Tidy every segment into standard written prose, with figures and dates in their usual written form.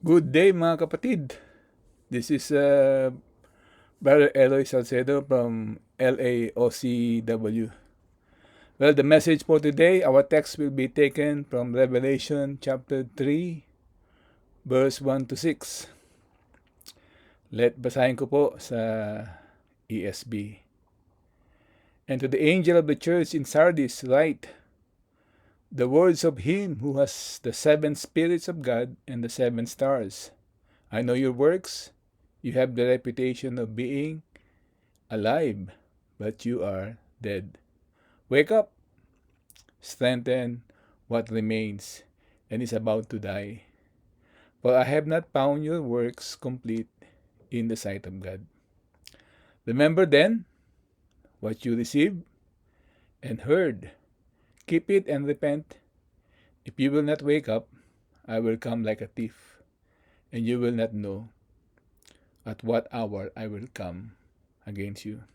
Good day mga kapatid. This is Brother Eloy Salcedo from LAOCW. Well, the message for today, our text will be taken from Revelation chapter 3, verse 1 to 6. Basahin ko po sa ESB. And to the angel of the church in Sardis write, the words of him who has the seven spirits of God and the seven stars. I know your works. You have the reputation of being alive, but you are dead. Wake up, strengthen what remains and is about to die. For I have not found your works complete in the sight of God. Remember then what you received and heard. Keep it and repent. If you will not wake up, I will come like a thief, and you will not know at what hour I will come against you.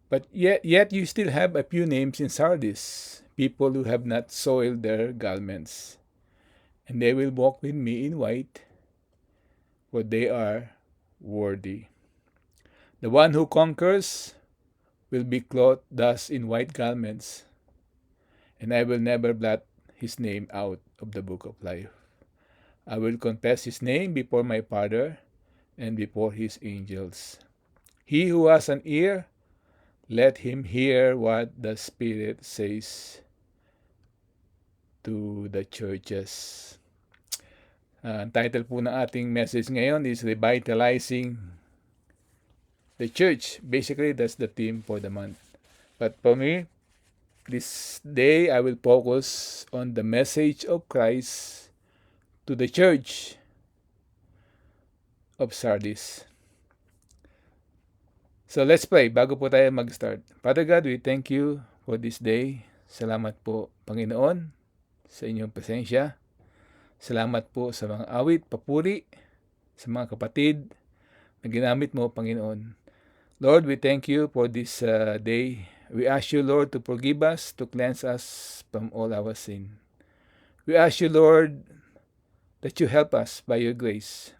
But yet you still have a few names in Sardis, people who have not soiled their garments, and they will walk with me in white, for they are worthy. The one who conquers will be clothed thus in white garments, and I will never blot his name out of the book of life. I will confess his name before my Father and before his angels. He who has an ear, let him hear what the Spirit says to the churches. Ang title po ng ating message ngayon is Revitalizing the Church. Basically, that's the theme for the month. But for me, this day I will focus on the message of Christ to the church of Sardis. So let's pray bago po tayo mag-start. Father God, we thank you for this day. Salamat po, Panginoon, sa inyong presensya. Salamat po sa mga awit, papuri, sa mga kapatid na ginamit mo, Panginoon. Lord, we thank you for this day. We ask you, Lord, to forgive us, to cleanse us from all our sin. We ask you, Lord, that you help us by your grace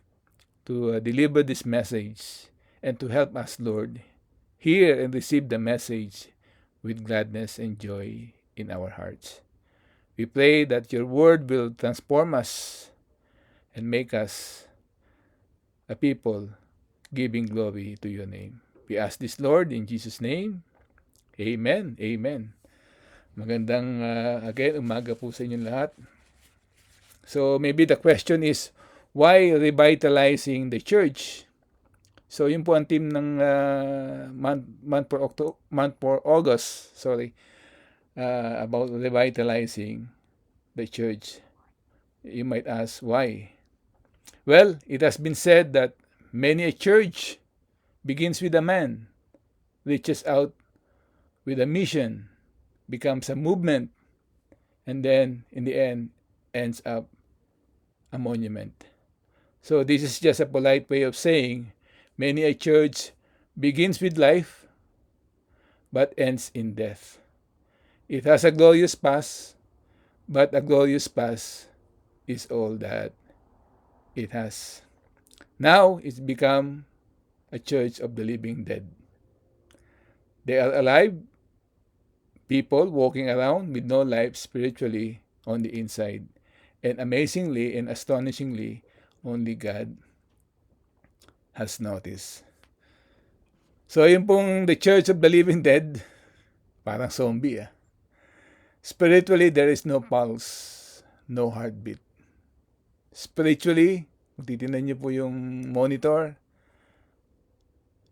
to deliver this message and to help us, Lord, hear and receive the message with gladness and joy in our hearts. We pray that your word will transform us and make us a people giving glory to your name. We ask this, Lord, in Jesus' name. Amen. Amen. Magandang again, umaga po sa inyong lahat. So maybe the question is, why revitalizing the church? So yun po ang theme ng month for August, about revitalizing the church. You might ask why. Well, it has been said that many a church begins with a man, reaches out with a mission, becomes a movement, and then in the end ends up a monument. So this is just a polite way of saying many a church begins with life but ends in death. It has a glorious past, but a glorious past is all that it has. Now it's become a church of the living dead. They are alive, people walking around with no life spiritually on the inside. And amazingly and astonishingly, only God has noticed. So yung pong the church of the living dead, parang zombie. Spiritually, there is no pulse, no heartbeat. Spiritually, kung titignan niyo po yung monitor,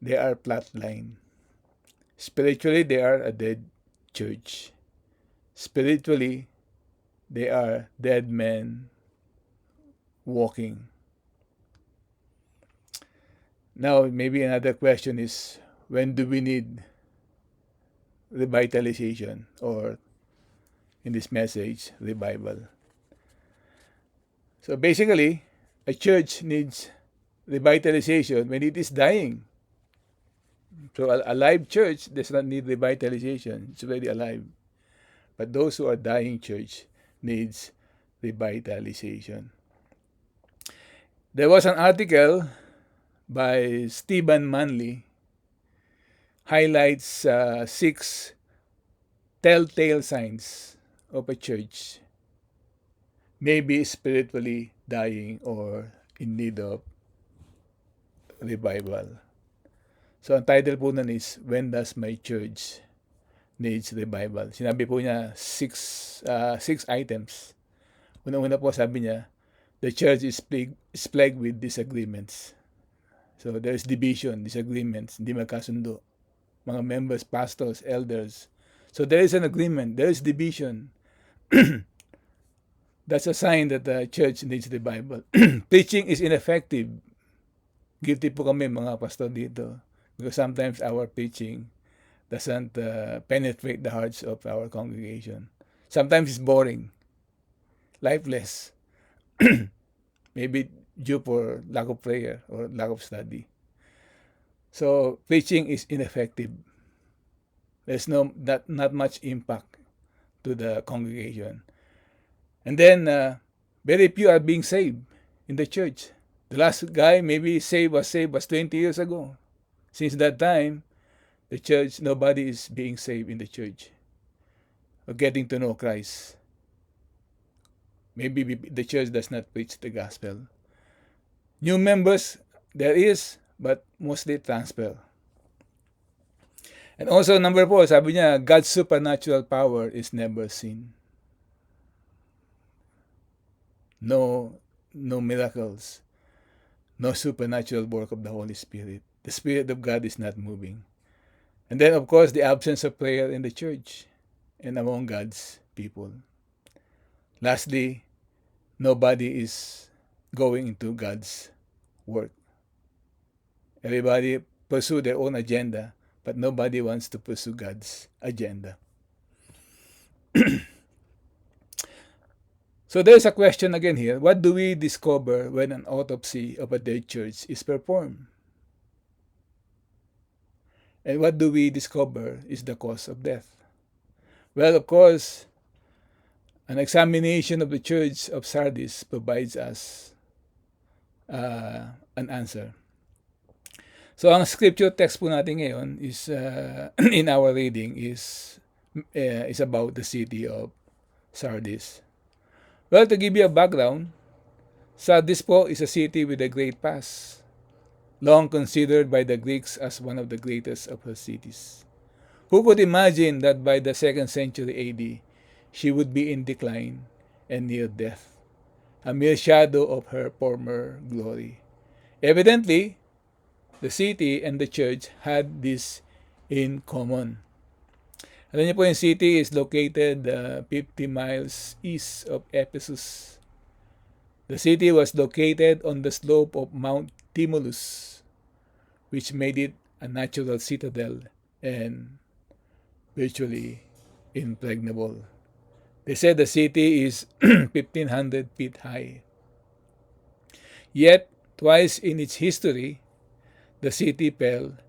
they are flatline. Spiritually, they are a dead church. Spiritually, they are dead men walking. Now, maybe another question is, when do we need revitalization, or in this message, revival? So basically, a church needs revitalization when it is dying. So a live church does not need revitalization. It's already alive. But those who are dying church needs revitalization. There was an article by Stephen Manley highlights 6 telltale signs of a church maybe spiritually dying or in need of revival. So, ang title po nun is, When Does My Church Needs Revival? Sinabi po niya, six items. Una-una po sabi niya, the church is plagued with disagreements. So, there's division, disagreements, hindi magkasundo. Mga members, pastors, elders. So, there is an agreement, there is division. That's a sign that the church needs revival. Preaching is ineffective. Guilty po kami mga pastor dito. Because sometimes our preaching doesn't penetrate the hearts of our congregation. Sometimes it's boring, lifeless. Maybe due for lack of prayer or lack of study. So preaching is ineffective. There's not much impact to the congregation. And then very few are being saved in the church. The last guy maybe was saved 20 years ago. Since that time, the church, nobody is being saved in the church or getting to know Christ. Maybe the church does not preach the gospel. New members, there is, but mostly transfer. And also, number 4, sabi niya, God's supernatural power is never seen. No miracles, no supernatural work of the Holy Spirit. The Spirit of God is not moving. And then, of course, the absence of prayer in the church and among God's people. Lastly, nobody is going into God's work. Everybody pursue their own agenda, but nobody wants to pursue God's agenda. So there's a question again here. What do we discover when an autopsy of a dead church is performed? And what do we discover is the cause of death? Well, of course, an examination of the church of Sardis provides us an answer. So, ang scripture text po natin ngayon is, in our reading, is about the city of Sardis. Well, to give you a background, Sardis po is a city with a great past, long considered by the Greeks as one of the greatest of her cities. Who could imagine that by the 2nd century AD, she would be in decline and near death, a mere shadow of her former glory? Evidently, the city and the church had this in common. Alam niyo po, yung city is located 50 miles east of Ephesus. The city was located on the slope of Mount Tmolus, which made it a natural citadel and virtually impregnable. They said the city is 1,500 feet high. Yet, twice in its history, the city fell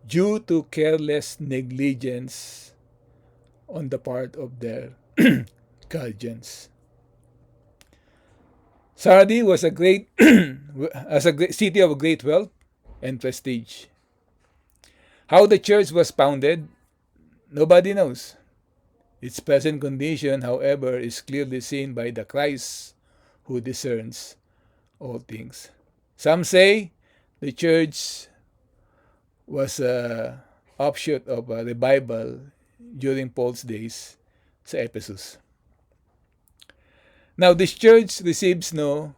due to careless negligence on the part of their guardians. Sardis was a great city of great wealth and prestige. How the church was founded, nobody knows. Its present condition, however, is clearly seen by the Christ who discerns all things. Some say the church was an offshoot of a revival during Paul's days sa Ephesus. Now, this church receives no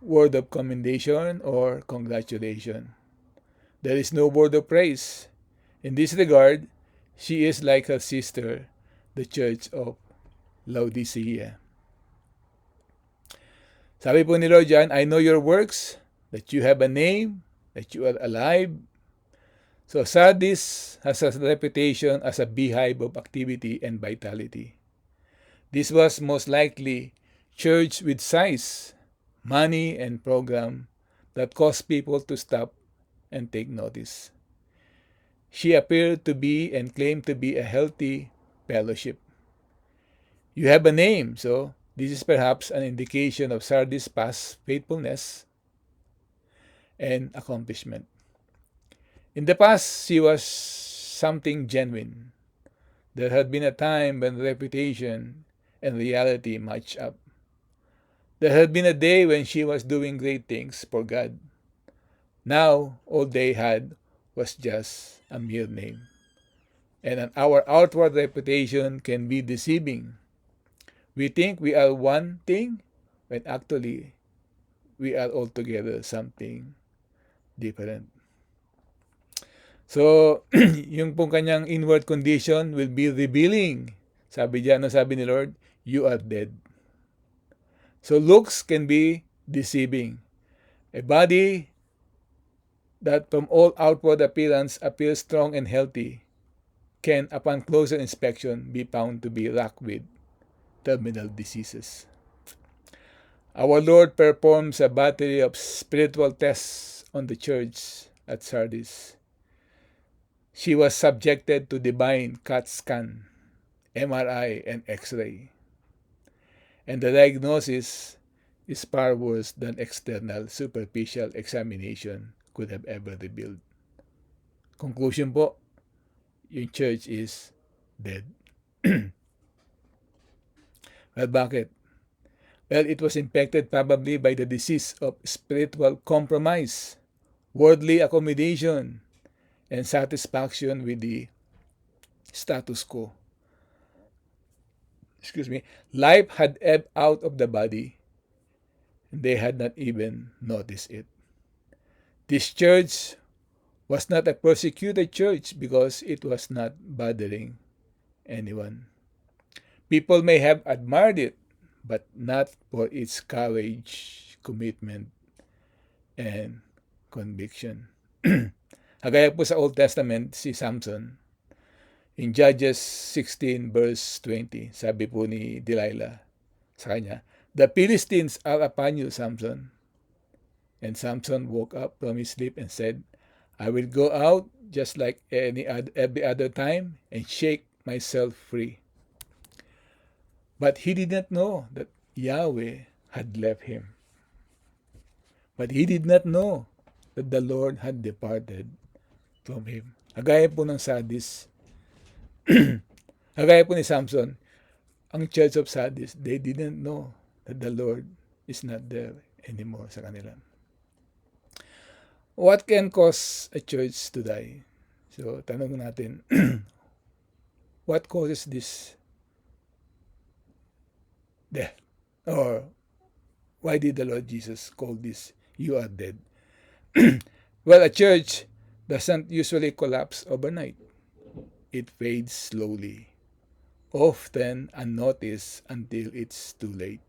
word of commendation or congratulation. There is no word of praise. In this regard, she is like her sister, the church of Laodicea. Sabi po ni Lord dyan, I know your works, that you have a name, that you are alive. So Sardis has a reputation as a beehive of activity and vitality. This was most likely church with size, money, and program that caused people to stop and take notice. She appeared to be and claimed to be a healthy fellowship. You have a name, so this is perhaps an indication of Sardis' past faithfulness. and accomplishment. In the past, she was something genuine. There had been a time when reputation and reality matched up. There had been a day when she was doing great things for God. Now, all they had was just a mere name. And our outward reputation can be deceiving. We think we are one thing when actually we are altogether something different. So, yung pong kanyang inward condition will be revealing. Sabi ni Lord, you are dead. So, looks can be deceiving. A body that from all outward appearance appears strong and healthy can, upon closer inspection, be found to be racked with terminal diseases. Our Lord performs a battery of spiritual tests on the church at Sardis. She was subjected to divine CAT scan, MRI, and X-ray. And the diagnosis is far worse than external superficial examination could have ever revealed. Conclusion po, yung church is dead. Well, bakit? Well, it was infected probably by the disease of spiritual compromise, worldly accommodation, and satisfaction with the status quo. Life had ebbed out of the body, and they had not even noticed it. This church was not a persecuted church because it was not bothering anyone. People may have admired it, but not for its courage, commitment, and conviction. Kagaya po sa Old Testament, si Samson, in Judges 16 verse 20, sabi po ni Delilah sa kanya, "The Philistines are upon you, Samson." And Samson woke up from his sleep and said, "I will go out just like every other time and shake myself free." But he did not know that Yahweh had left him. But he did not know that the Lord had departed from him. Kagaya po ng Sardis, kagaya po ni Samson, ang Church of Sardis, they didn't know that the Lord is not there anymore sa kanila. What can cause a church to die? So, tanong natin, what causes this death? Or, why did the Lord Jesus call this, you are dead? Well, a church doesn't usually collapse overnight. It fades slowly, often unnoticed until it's too late.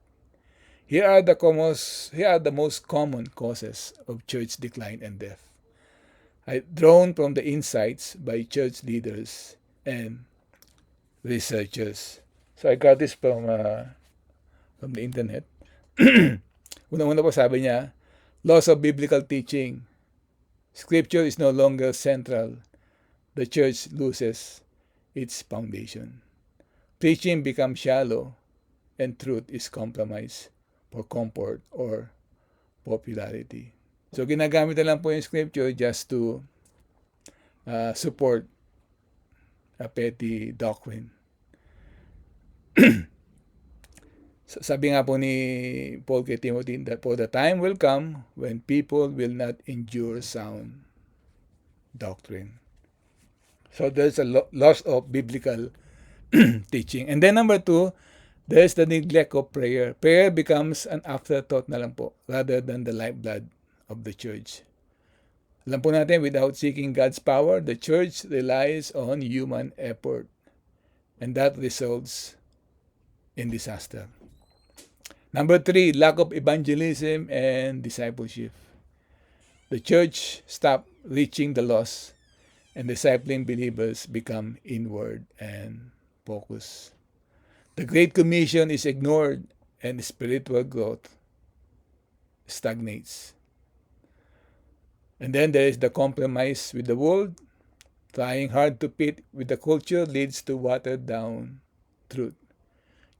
Here are the most common causes of church decline and death, drawn from the insights by church leaders and researchers. So I got this from the internet. Una-una po sabi niya, loss of biblical teaching. Scripture is no longer central. The church loses its foundation. Preaching becomes shallow, and truth is compromised for comfort or popularity. So ginagamit na lang po yung scripture just to support a petty doctrine. Sabi nga po ni Paul kay Timothy that for the time will come when people will not endure sound doctrine. So there's a loss of biblical teaching. And then number 2, there's the neglect of prayer. Prayer becomes an afterthought na lang po rather than the lifeblood of the church. Alam po natin, without seeking God's power, the church relies on human effort. And that results in disaster. Number 3, lack of evangelism and discipleship. The church stopped reaching the lost, and discipling believers become inward and focused. The Great Commission is ignored, and spiritual growth stagnates. And then there is the compromise with the world. Trying hard to fit with the culture leads to watered down truth.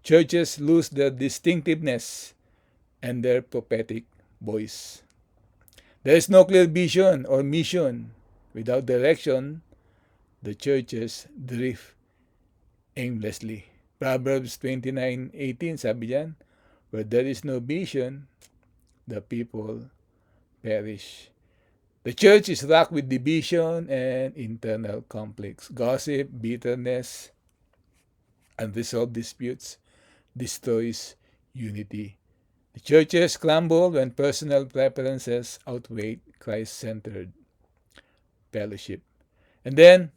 Churches lose their distinctiveness and their prophetic voice. There is no clear vision or mission. Without direction, the churches drift aimlessly. Proverbs 29:18 sabi diyan, where there is no vision, the people perish. The church is racked with division and internal conflicts. Gossip, bitterness, unresolved disputes destroys unity. The churches crumble when personal preferences outweigh Christ-centered fellowship. And then,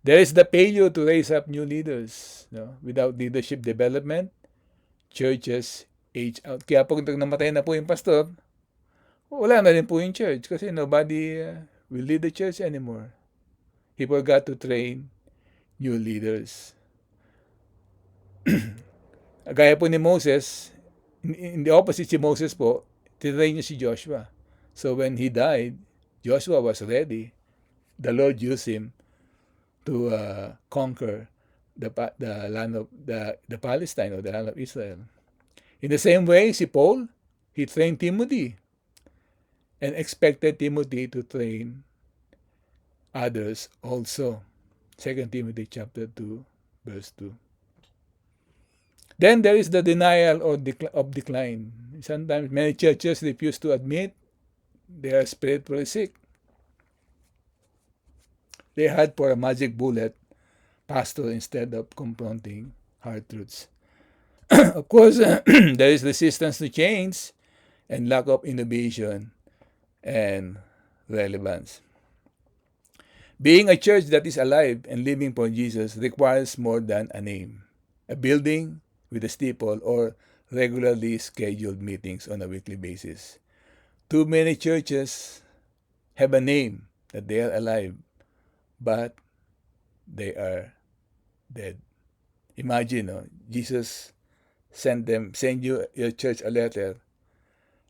there is the failure to raise up new leaders. No? Without leadership development, churches age out. Kaya pag namatay na po yung pastor, wala na rin po yung church kasi nobody will lead the church anymore. He forgot to train new leaders. Gaya po ni Moses, in the opposite si Moses po, tinrain niya si Joshua. So when he died, Joshua was ready. The Lord used him to conquer the land of the Palestine or the land of Israel. In the same way, si Paul, he trained Timothy and expected Timothy to train others also. 2 Timothy chapter 2, verse 2. Then there is the denial of decline. Sometimes many churches refuse to admit they are spiritually sick. They had for a magic bullet pastor instead of confronting hard truths. Of course, there is resistance to change and lack of innovation and relevance. Being a church that is alive and living for Jesus requires more than a name, a building with a steeple, or regularly scheduled meetings on a weekly basis. Too many churches have a name that they are alive, but they are dead. Imagine, Jesus send your church a letter,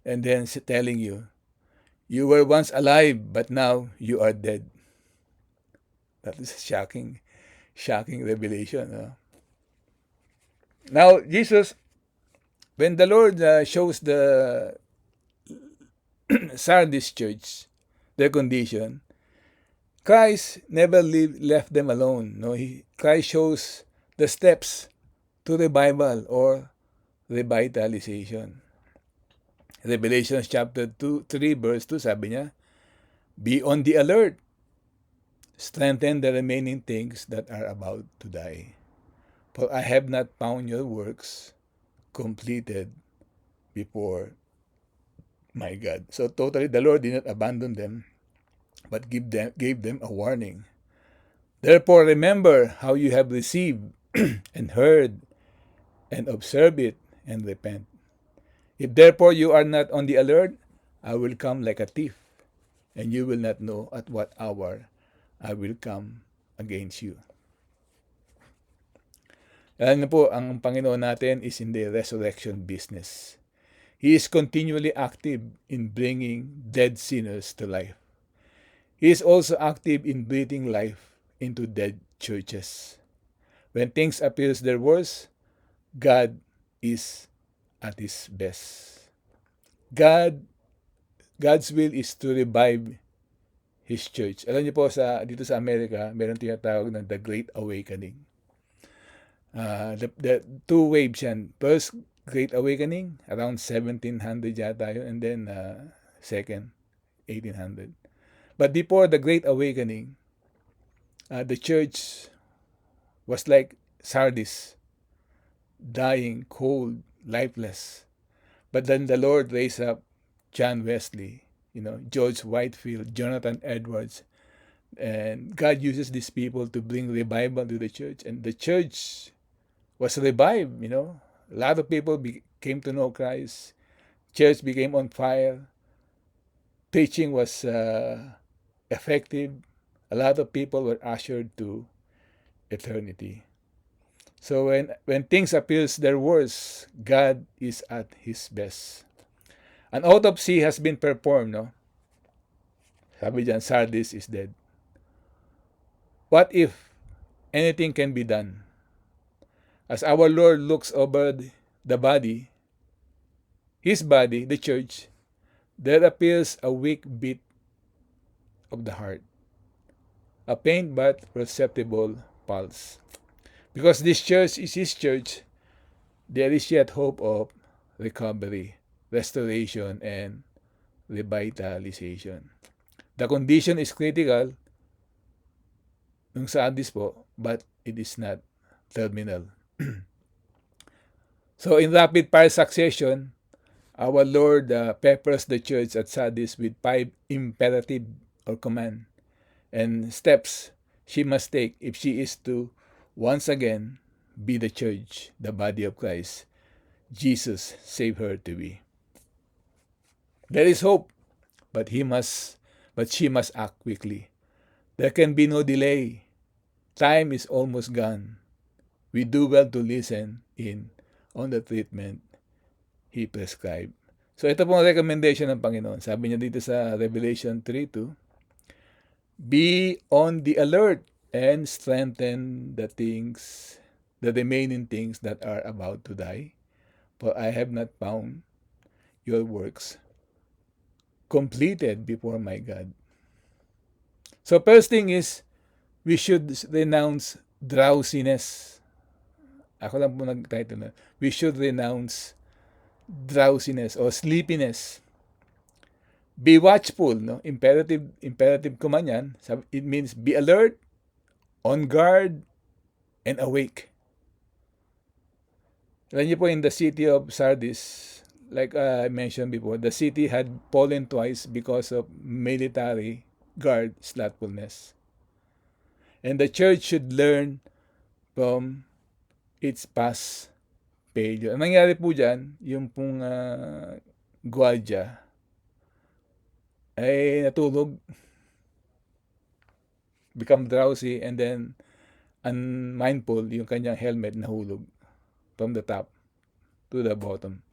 and then telling you, you were once alive, but now you are dead. That is a shocking revelation. Now, Jesus, when the Lord shows the Sardis church their condition, Christ never left them alone. No, Christ shows the steps to revival or revitalization. Revelation chapter 3 verse 2 sabi niya, be on the alert. Strengthen the remaining things that are about to die. For I have not found your works completed before my God. So totally the Lord did not abandon them, but gave them a warning. Therefore remember how you have received and heard and observe it and repent. If therefore you are not on the alert, I will come like a thief, and you will not know at what hour I will come against you. Alam niyo po, ang Panginoon natin is in the resurrection business. He is continually active in bringing dead sinners to life. He is also active in breathing life into dead churches. When things appear their worst, God is at His best. God's will is to revive His church. Alam niyo po, dito sa Amerika, meron tinatawag na The Great Awakening. The two waves yan. First Great Awakening, around 1700 yata yun, and then second, 1800. But before the Great Awakening, the church was like Sardis, dying, cold, lifeless. But then the Lord raised up John Wesley, George Whitefield, Jonathan Edwards, and God uses these people to bring revival to the church. And the church was revived, A lot of people came to know Christ. Church became on fire. Preaching was effective. A lot of people were ushered to eternity. So when things appear their worst, God is at His best. An autopsy has been performed, no? Sabi dyan, Sardis is dead. What if anything can be done? As our Lord looks over the body, His body, the church, there appears a weak beat of the heart, a faint but perceptible pulse. Because this church is his church, there is yet hope of recovery, restoration, and revitalization. The condition is critical nung Sardis po, but it is not terminal. So in rapid fire succession, our Lord peppers the church at Sardis with 5 imperative or command and steps she must take if she is to once again be the church, the body of Christ, Jesus saved her to be. There is hope, but she must act quickly. There can be no delay. Time is almost gone. We do well to listen in on the treatment He prescribed. So ito po ang recommendation ng Panginoon. Sabi niya dito sa Revelation 3:2, be on the alert and strengthen the remaining things that are about to die, for I have not found your works completed before my God. So first thing is, we should renounce drowsiness. Ako lang po nag-title na. We should renounce drowsiness or sleepiness. Be watchful, no? Imperative ko man yan. It means be alert, on guard, and awake. Alam niyo po, in the city of Sardis, like I mentioned before, the city had fallen twice because of military guard slothfulness. And the church should learn from its past failure. Ang nangyari po dyan, yung pong gwardiya ay natulog, become drowsy, and then unmindful, yung kanyang helmet nahulog from the top to the bottom.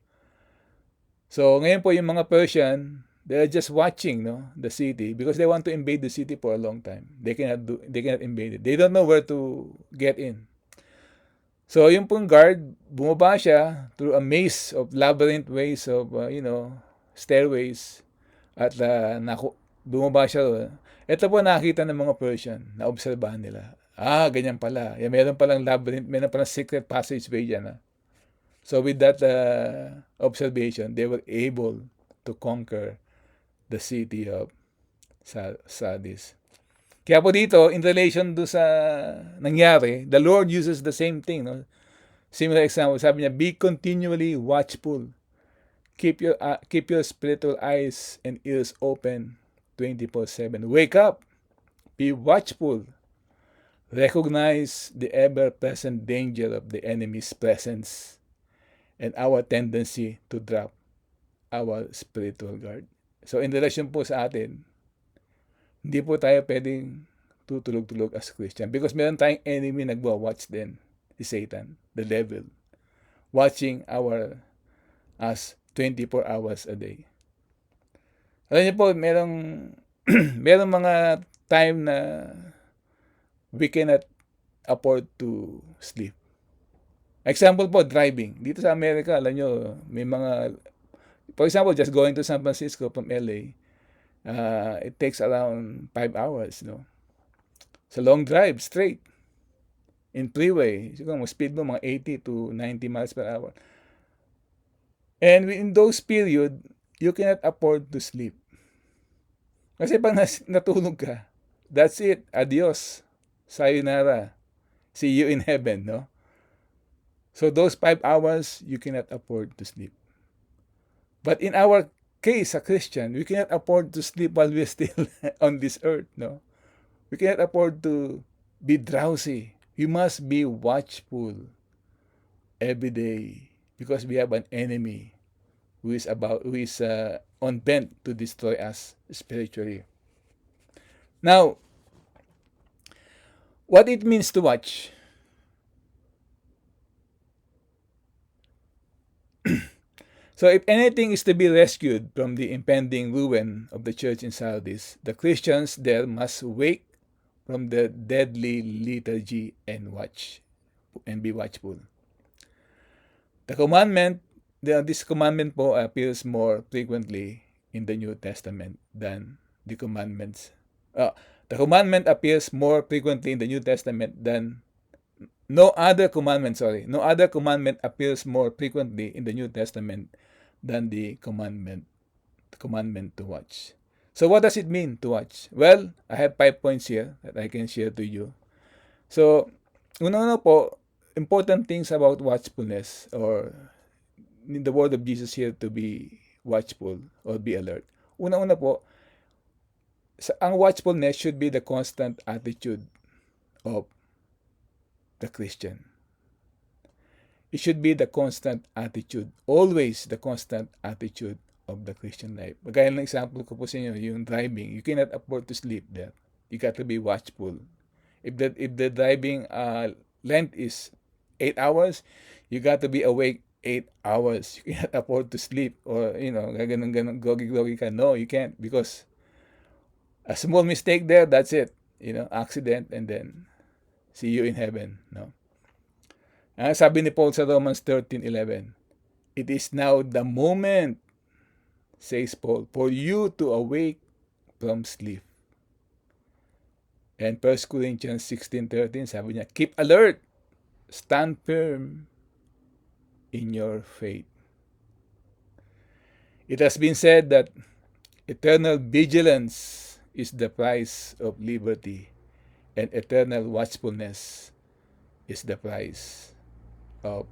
So ngayon po yung mga Persian, they're just watching, no, the city because they want to invade the city for a long time. They cannot invade it. They don't know where to get in. So yung pong guard, bumaba siya through a maze of labyrinth ways of stairways at bumaba siya. Ito po nakita ng mga Persian, naobserbahan nila. Ganyan pala. Meron palang labyrinth, meron palang secret passageway dyan. So with that observation, they were able to conquer the city of Sardis. Kaya po dito, in relation do sa nangyari, the Lord uses the same thing. No? Similar example, sabi niya, be continually watchful. Keep your spiritual eyes and ears open 24/7. Wake up. Be watchful. Recognize the ever-present danger of the enemy's presence and our tendency to drop our spiritual guard. So in relation po sa atin, hindi po tayo pwedeng tutulog-tulog as Christian because meron tayong enemy nagwa-watch din, si Satan, the devil, watching us 24 hours a day. Alam niyo po, merong mga time na we cannot afford to sleep. Example po, driving. Dito sa Amerika, alam nyo, may mga, for example, just going to San Francisco from LA, it takes around 5 hours, no? It's a long drive, straight. In freeway, siguro speed mo mga 80 to 90 miles per hour. And in those period, you cannot afford to sleep. Kasi pag natulog ka, that's it, adios, sayonara, see you in heaven, no? So those 5 hours, you cannot afford to sleep. But in our case, a Christian, we cannot afford to sleep while we're still on this earth, no? We cannot afford to be drowsy. We must be watchful every day because we have an enemy who is on bent to destroy us spiritually. Now, what it means to watch. So if anything is to be rescued from the impending ruin of the church in Sardis, the Christians there must wake from the deadly lethargy and watch and be watchful. This commandment po appears more frequently in the New Testament than the commandments. The commandment appears more frequently in the New Testament than no other commandment, no other commandment appears more frequently in the New Testament than the commandment to watch. So what does it mean to watch? Well, I have 5 points here that I can share to you. So, una-una po, important things about watchfulness, or in the word of Jesus here, to be watchful or be alert. Una-una po, ang watchfulness should be the constant attitude of the Christian. It should be the constant attitude, always the constant attitude of the Christian life. Gaya ng example ko po sa inyo, yung driving, you cannot afford to sleep there. You got to be watchful. If the driving length is 8 hours, you got to be awake 8 hours. You cannot afford to sleep or, ganun, gogi ka. No, you can't, because a small mistake there, that's it. Accident, and then see you in heaven. No? Sabi ni Paul sa Romans 13:11, it is now the moment, says Paul, for you to awake from sleep. And 1 Corinthians 16:13, sabi niya, keep alert, stand firm in your faith. It has been said that eternal vigilance is the price of liberty, and eternal watchfulness is the price of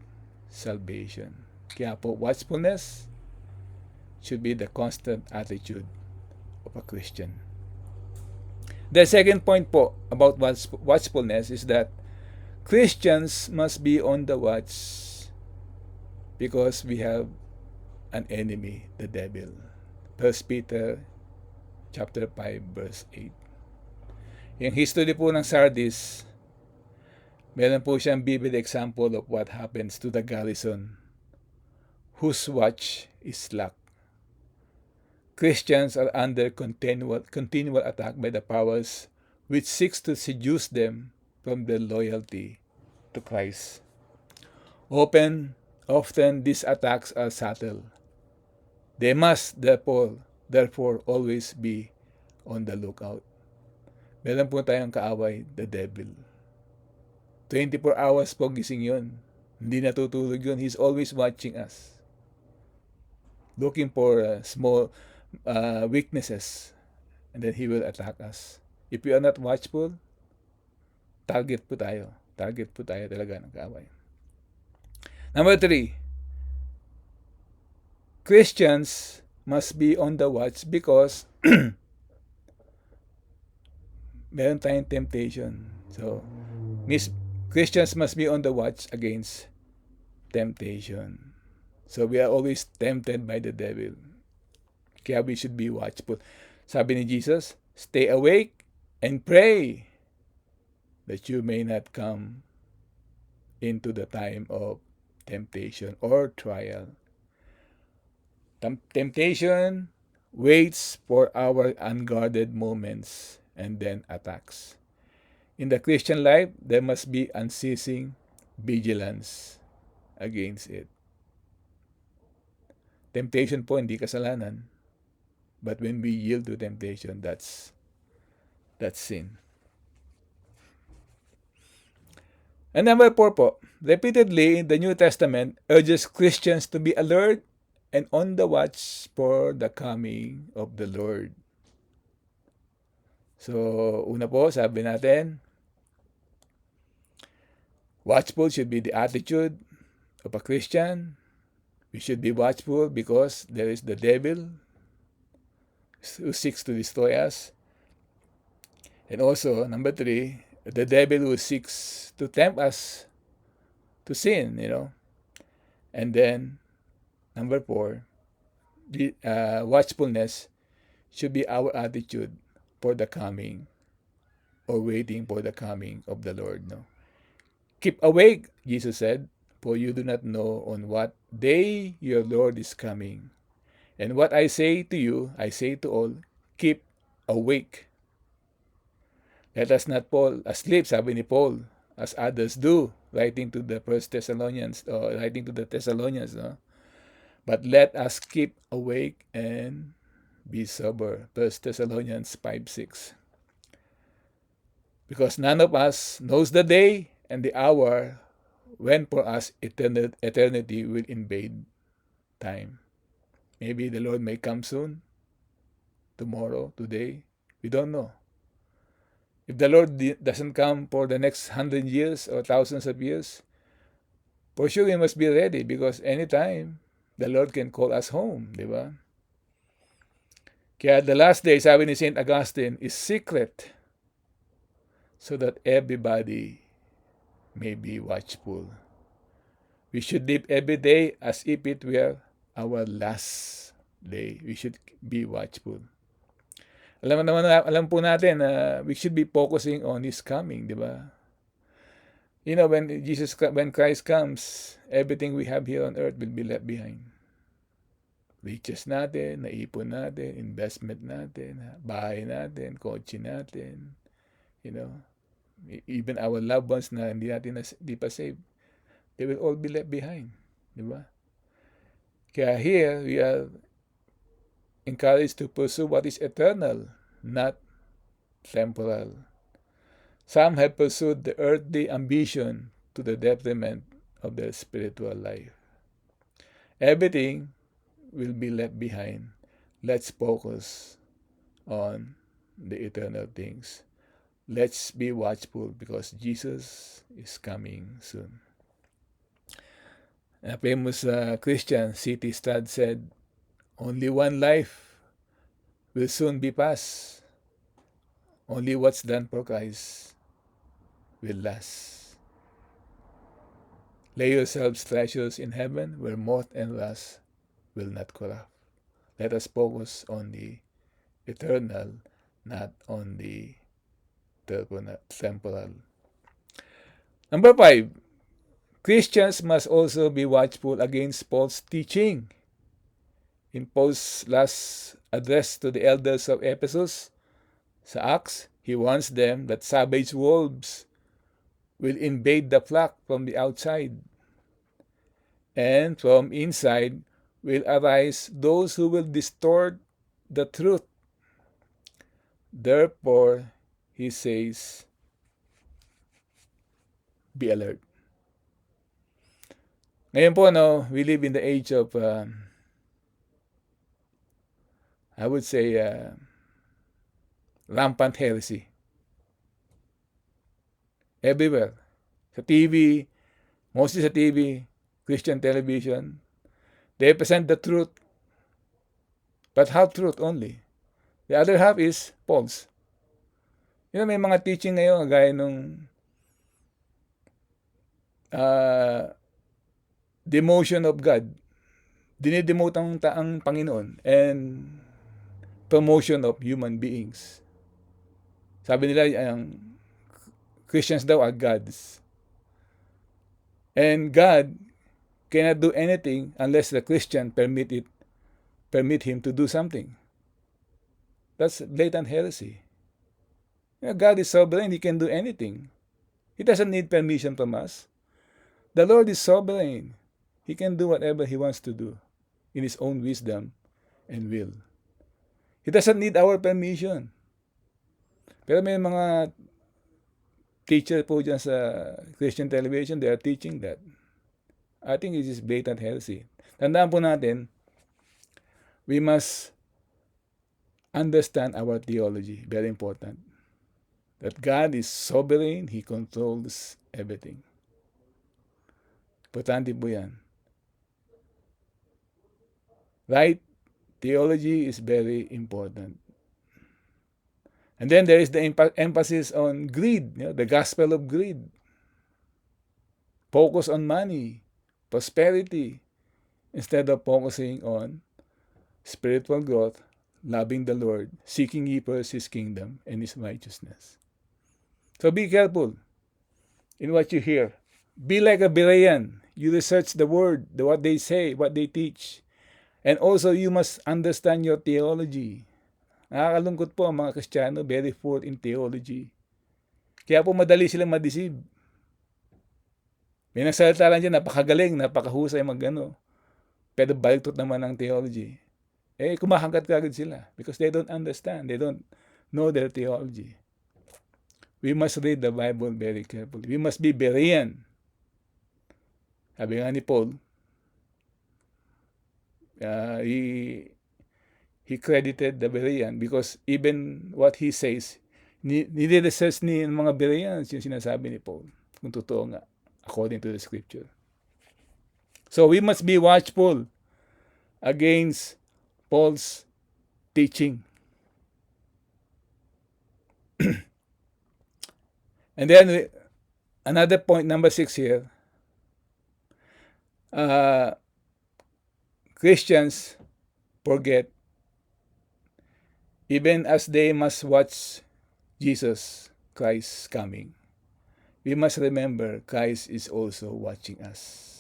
salvation. Kaya po, watchfulness should be the constant attitude of a Christian. The second point po about watchfulness is that Christians must be on the watch because we have an enemy, the devil. 1 Peter chapter 5 verse 8. Yung history po ng Sardis, meron po siyang vivid example of what happens to the garrison whose watch is slack. Christians are under continual attack by the powers which seeks to seduce them from their loyalty to Christ. Often these attacks are subtle. They must therefore always be on the lookout. Meron po tayong kaaway, the devil. 24 hours po gising yun. Hindi natutulog yun. He's always watching us. Looking for small weaknesses. And then he will attack us. If we are not watchful, target po tayo. Target po tayo talaga ng kaaway. Number 3. Christians must be on the watch because meron tayong temptation. So, Christians must be on the watch against temptation. So, we are always tempted by the devil. Kaya we should be watchful. Sabi ni Jesus, stay awake and pray that you may not come into the time of temptation or trial. Temptation waits for our unguarded moments and then attacks. In the Christian life, there must be unceasing vigilance against it. Temptation po hindi kasalanan. But when we yield to temptation, that's sin. And number 4 po, repeatedly the New Testament urges Christians to be alert and on the watch for the coming of the Lord. So, una po, sabi natin, watchful should be the attitude of a Christian. We should be watchful because there is the devil who seeks to destroy us. And also, number 3, the devil who seeks to tempt us to sin, And then, number 4, the watchfulness should be our attitude for the coming or waiting for the coming of the Lord. Keep awake, Jesus said, for you do not know on what day your Lord is coming. And what I say to you, I say to all, keep awake. Let us not fall asleep, sabi ni Paul, as others do, writing to the Thessalonians. But let us keep awake and be sober. 1 Thessalonians 5:6. Because none of us knows the day and the hour when for us eternity will invade time. Maybe the Lord may come soon, tomorrow, today. We don't know. If the Lord doesn't come for the next 100 years or thousands of years, for sure we must be ready because anytime the Lord can call us home, di ba? Kaya the last day, sabi ni St. Augustine, is secret so that everybody may be watchful. We should live every day as if it were our last day. We should be watchful. Alam po natin na we should be focusing on His coming, di ba? You know, when Christ comes, everything we have here on earth will be left behind. Riches natin, naipon natin, investment natin, bahay natin, kotse natin, you know, even our loved ones na hindi pa saved, they will all be left behind, di ba? Kaya here, we are encouraged to pursue what is eternal, not temporal. Some have pursued the earthly ambition to the detriment of their spiritual life. Everything will be left behind. Let's focus on the eternal things. Let's be watchful because Jesus is coming soon. A famous Christian, C.T. Studd, said, "Only one life will soon be passed. Only what's done for Christ will last. Lay yourselves treasures in heaven where moth and rust will not corrupt." Let us focus on the eternal, not on the temporal. Number 5, Christians must also be watchful against false teaching. In Paul's last address to the elders of Ephesus, sa Acts, he warns them that savage wolves will invade the flock from the outside, and from inside will arise those who will distort the truth. Therefore, he says, be alert. Ngayon po, we live in the age of, I would say, rampant heresy. Everywhere. Sa TV, mostly sa TV, Christian television, they present the truth, but half truth only. The other half is false. You know, may mga teaching ngayon, gaya nung demotion of God. Dinidemote ang Panginoon and promotion of human beings. Sabi nila, Christians daw are gods. And God cannot do anything unless the Christian permit him to do something. That's blatant heresy. You know, God is sovereign. He can do anything. He doesn't need permission from us. The Lord is sovereign. He can do whatever He wants to do in His own wisdom and will. He doesn't need our permission. Pero may mga teacher po dyan sa Christian television, they are teaching that. I think it is blatant heresy. Tandaan po natin, we must understand our theology. Very important. That God is sovereign. He controls everything. Importante po yan. Right theology is very important. And then there is the emphasis on greed, the gospel of greed. Focus on money, prosperity, instead of focusing on spiritual growth, loving the Lord, seeking ye first His kingdom and His righteousness. So be careful in what you hear. Be like a Berean. You research the word, what they say, what they teach. And also, you must understand your theology. Nakakalungkot po ang mga Kristiyano, very poor in theology. Kaya po madali silang ma-deceive. May nagsalita lang dyan, napakagaling, napakahusay magano. Pero baliktot naman ang theology. kumahagat kagad sila because they don't understand. They don't know their theology. We must read the Bible very carefully. We must be Berean. Sabi nga ni Paul, he credited the Berean because even what he says, nire-research ni mga Bereans yung sinasabi ni Paul. Kung totoo nga, according to the scripture. So we must be watchful against Paul's teaching. And then, another point, number 6 here. Christians forget, even as they must watch Jesus Christ coming, we must remember Christ is also watching us.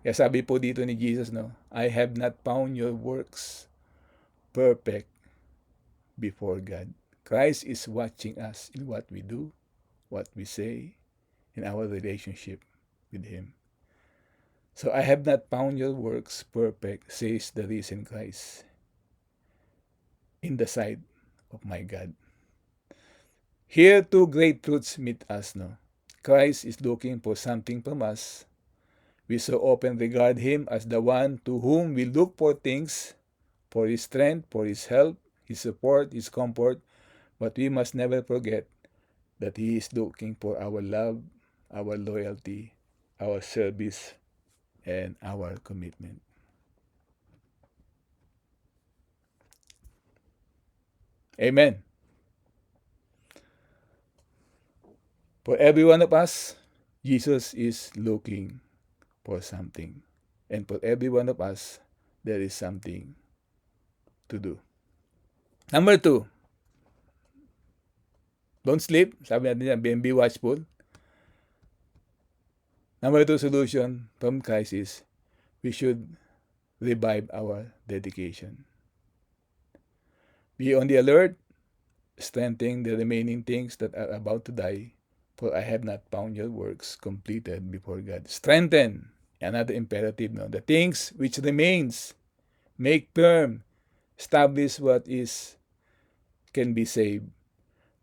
Kaya sabi po dito ni Jesus, no, I have not found your works perfect before God. Christ is watching us in what we do, what we say, in our relationship with Him. So I have not found your works perfect, says the risen Christ, in the sight of my God. Here two great truths meet us, no? Christ is looking for something from us. We so often regard Him as the one to whom we look for things, for His strength, for His help, His support, His comfort. But we must never forget that He is looking for our love, our loyalty, our service, and our commitment. Amen. For every one of us, Jesus is looking for something. And for every one of us, there is something to do. Number 2, don't sleep. Sabi natin yan, be watchful. Number 2 solution from Christ is we should revive our dedication. Be on the alert, strengthening the remaining things that are about to die, for I have not found your works completed before God. Strengthen, another imperative, no? The things which remains, make firm, establish what is can be saved.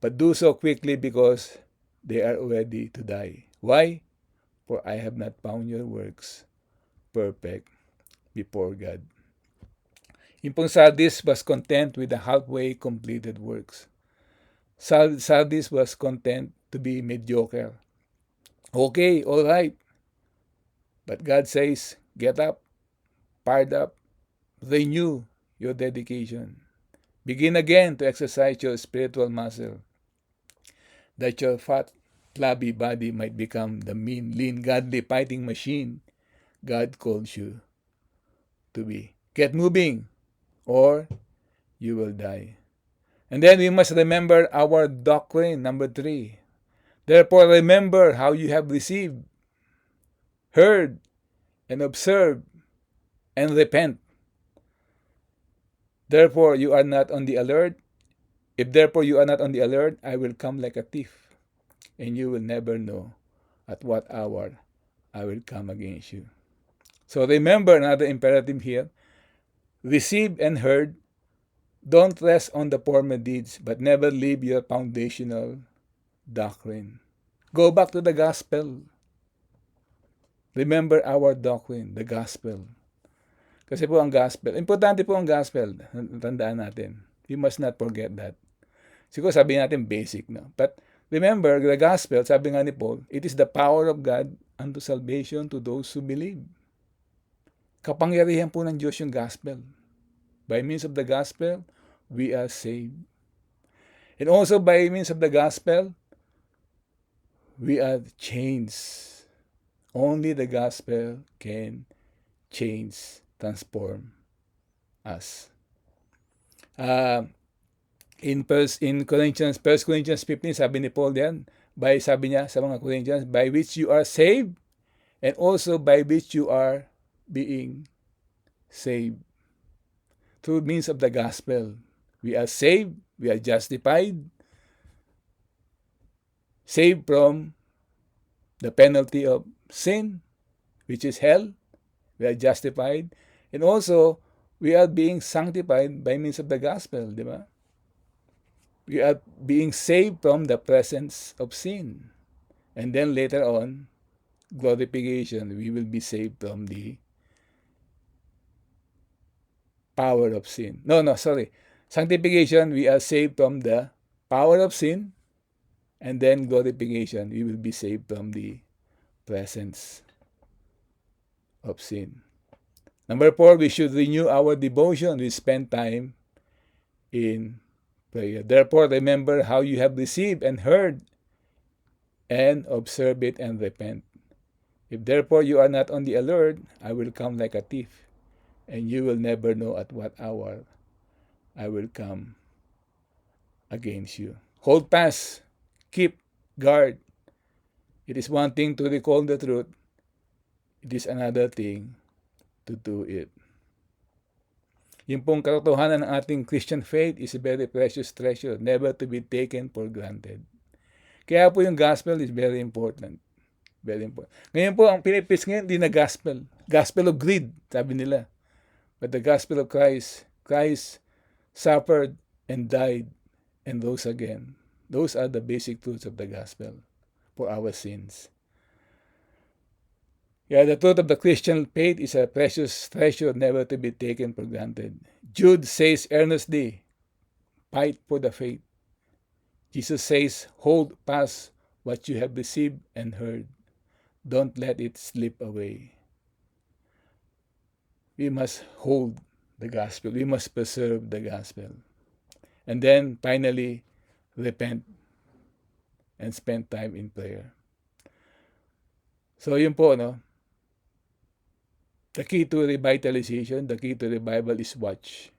But do so quickly because they are ready to die. Why? For I have not found your works perfect before God. Yung pong Sardis was content with the halfway completed works. Sardis was content to be mediocre. Okay, all right. But God says, get up, fired up, renew your dedication. Begin again to exercise your spiritual muscle, that your fat, flabby body might become the mean, lean, godly fighting machine God calls you to be. Get moving, or you will die. And then we must remember our doctrine, number 3. Therefore, remember how you have received, heard, and observed, and repent. Therefore, you are not on the alert. If therefore you are not on the alert, I will come like a thief, and you will never know at what hour I will come against you. So remember another imperative here. Receive and heard. Don't rest on the former deeds, but never leave your foundational doctrine. Go back to the gospel. Remember our doctrine, the gospel. Kasi po ang gospel, importante po ang gospel. Tandaan natin. We must not forget that. Siguro sabi natin basic, no? But remember, the gospel, sabi nga ni Paul, it is the power of God unto salvation to those who believe. Kapangyarihan po ng Diyos yung gospel. By means of the gospel, we are saved. And also by means of the gospel, we are changed. Only the gospel can change, transform us. In 1 Corinthians 15, sabi ni Paul diyan, sabi niya sa mga Corinthians, by which you are saved, and also by which you are being saved. Through means of the gospel, we are saved, we are justified, saved from the penalty of sin, which is hell. We are justified, and also We are being sanctified by means of the gospel, di ba? We are being saved from the presence of sin. And then later on, glorification, we will be saved from the power of sin. No, sorry. Sanctification, we are saved from the power of sin. And then glorification, we will be saved from the presence of sin. Number 4, we should renew our devotion. We spend time in prayer. Therefore, remember how you have received and heard, and observe it and repent. If therefore you are not on the alert, I will come like a thief, and you will never know at what hour I will come against you. Hold fast, keep guard. It is one thing to recall the truth, it is another thing to do it. Yung pong katotohanan ng ating Christian faith is a very precious treasure, never to be taken for granted. Kaya po yung gospel is very important. Very important. Ngayon po, ang pinipis ngayon, di na gospel. Gospel of greed, sabi nila. But the gospel of Christ, Christ suffered and died and rose again. Those are the basic truths of the gospel for our sins. Yeah, the truth of the Christian faith is a precious treasure never to be taken for granted. Jude says earnestly, fight for the faith. Jesus says, hold fast what you have received and heard. Don't let it slip away. We must hold the gospel. We must preserve the gospel. And then, finally, repent and spend time in prayer. So, yun po, no? The key to revitalization, the key to revival is watch.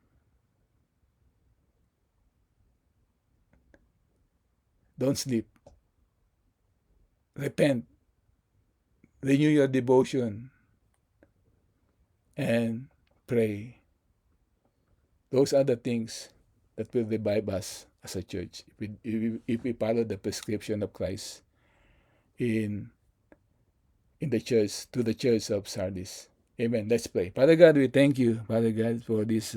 Don't sleep. Repent. Renew your devotion. And pray. Those are the things that will revive us as a church. If we follow the prescription of Christ in the church, to the church of Sardis. Amen. Let's pray. Father God, we thank you, Father God, for this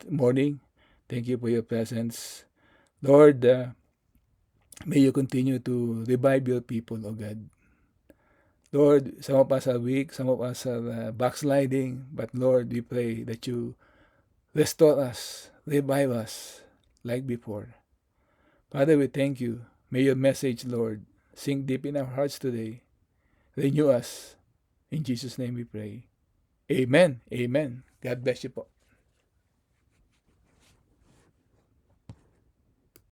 morning. Thank you for your presence. Lord, may you continue to revive your people, O God. Lord, some of us are weak, some of us are backsliding, but Lord, we pray that you restore us, revive us like before. Father, we thank you. May your message, Lord, sink deep in our hearts today. Renew us. In Jesus' name we pray. Amen. Amen. God bless you po.